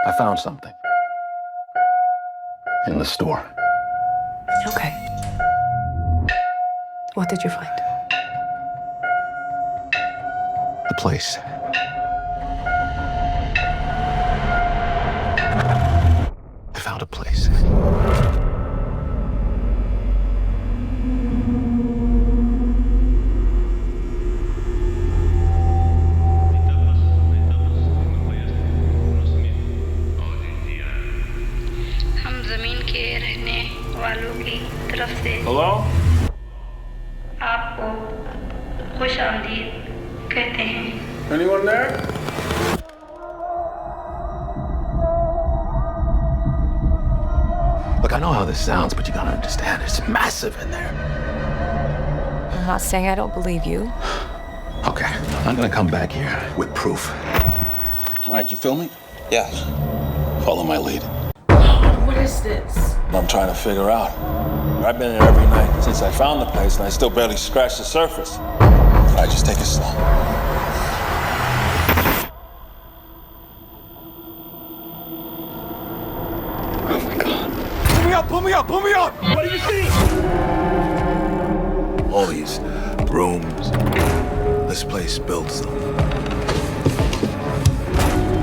I found something. In the store. Okay. What did you find? The place. I found a place. हम जमीन के रहने वालों की तरफ से Hello? आपको खुश आमदीद कहते हैं। Anyone there? Look, I know how this sounds, but you gotta understand, it's massive in there. I'm not saying I don't believe you. Okay, I'm gonna come back here with proof. All right, you feel me? Yes. Follow my lead. What is this? I'm trying to figure out. I've been here every night since I found the place, and I still barely scratched the surface. All right, just take it slow. Oh my God. Pull me up, pull me up, pull me up! What do you see? All these rooms. This place builds them.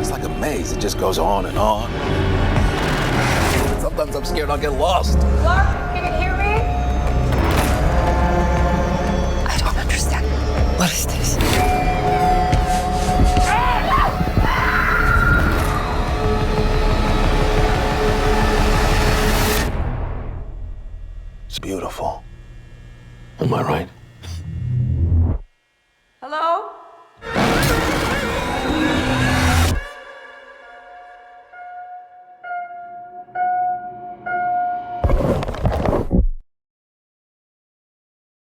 It's like a maze. It just goes on and on. Sometimes I'm scared I'll get lost. Clark, can you hear me? I don't understand. What is this?